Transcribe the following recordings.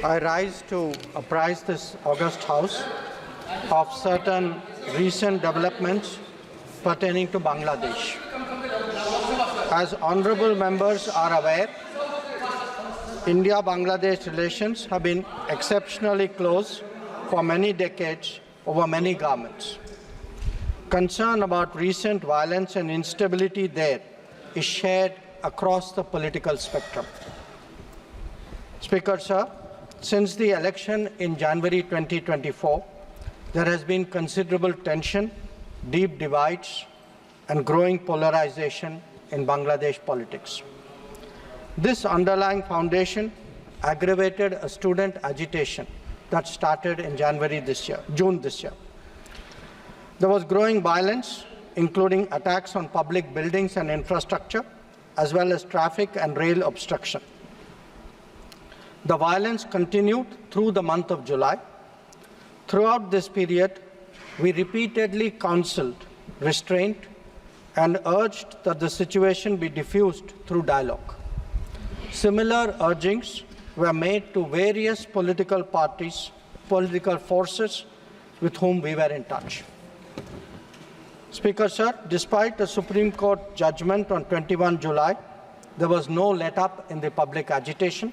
I rise to apprise this august House of certain recent developments pertaining to Bangladesh. As honorable members are aware, India-Bangladesh relations have been exceptionally close for many decades over many governments. Concern about recent violence and instability there is shared across the political spectrum. Speaker, sir, since the election in January 2024, there has been considerable tension, deep divides, and growing polarization in Bangladesh politics. This underlying foundation aggravated a student agitation that started in June this year. There was growing violence, including attacks on public buildings and infrastructure, as well as traffic and rail obstruction. The violence continued through the month of July. Throughout this period, we repeatedly counseled restraint and urged that the situation be diffused through dialogue. Similar urgings were made to various political parties, political forces with whom we were in touch. Speaker, sir, despite a Supreme Court judgment on 21 July, there was no let-up in the public agitation.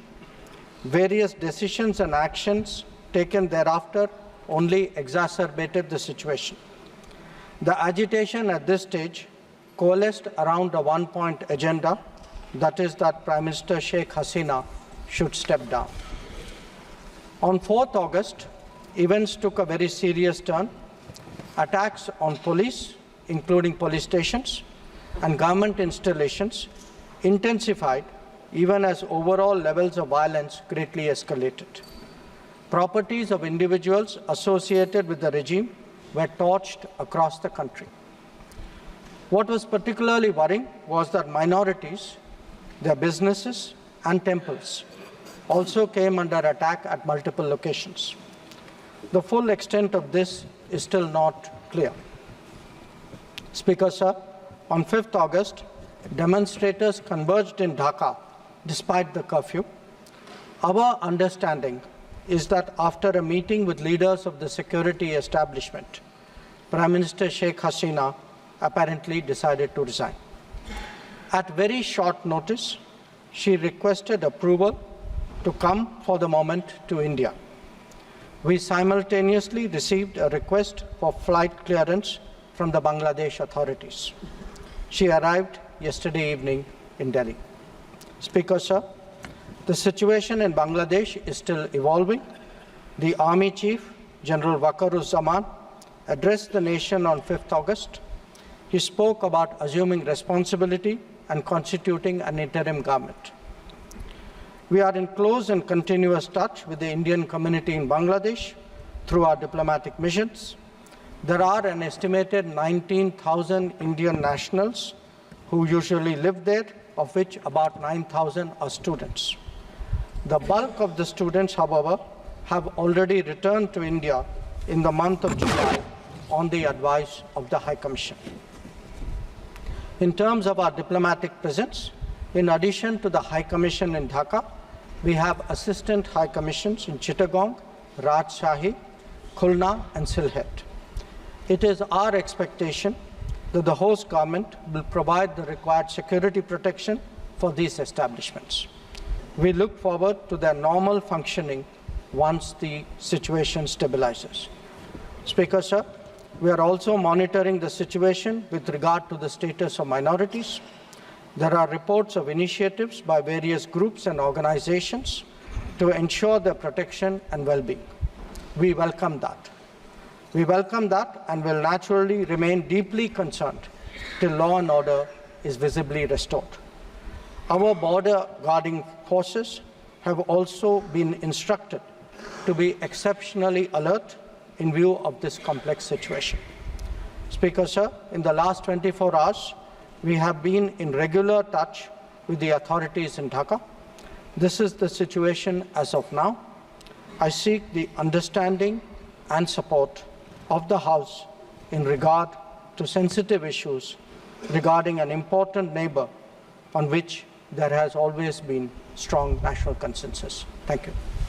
Various decisions and actions taken thereafter only exacerbated the situation. The agitation at this stage coalesced around a one-point agenda, that is that Prime Minister Sheikh Hasina should step down. On 4th August, events took a very serious turn. Attacks on police, including police stations, and government installations intensified even as overall levels of violence greatly escalated. Properties of individuals associated with the regime were torched across the country. What was particularly worrying was that minorities, their businesses and temples also came under attack at multiple locations. The full extent of this is still not clear. Speaker, sir, on 5th August, demonstrators converged in Dhaka despite the curfew. Our understanding is that after a meeting with leaders of the security establishment, Prime Minister Sheikh Hasina apparently decided to resign. At very short notice, she requested approval to come for the moment to India. We simultaneously received a request for flight clearance from the Bangladesh authorities. She arrived yesterday evening in Delhi. Speaker, sir, the situation in Bangladesh is still evolving. The Army Chief, General Waqar-uz-Zaman, addressed the nation on 5th August. He spoke about assuming responsibility and constituting an interim government. We are in close and continuous touch with the Indian community in Bangladesh through our diplomatic missions. There are an estimated 19,000 Indian nationals who usually live there, of which about 9,000 are students. The bulk of the students, however, have already returned to India in the month of July on the advice of the High Commission. In terms of our diplomatic presence, in addition to the High Commission in Dhaka, we have assistant High Commissions in Chittagong, Rajshahi, Khulna, and Sylhet. It is our expectation that the host government will provide the required security protection for these establishments. We look forward to their normal functioning once the situation stabilizes. Speaker, sir, we are also monitoring the situation with regard to the status of minorities. There are reports of initiatives by various groups and organizations to ensure their protection and well-being. We welcome that. We welcome that and will naturally remain deeply concerned till law and order is visibly restored. Our border guarding forces have also been instructed to be exceptionally alert in view of this complex situation. Speaker, sir, in the last 24 hours, we have been in regular touch with the authorities in Dhaka. This is the situation as of now. I seek the understanding and support of the House in regard to sensitive issues regarding an important neighbor on which there has always been strong national consensus. Thank you.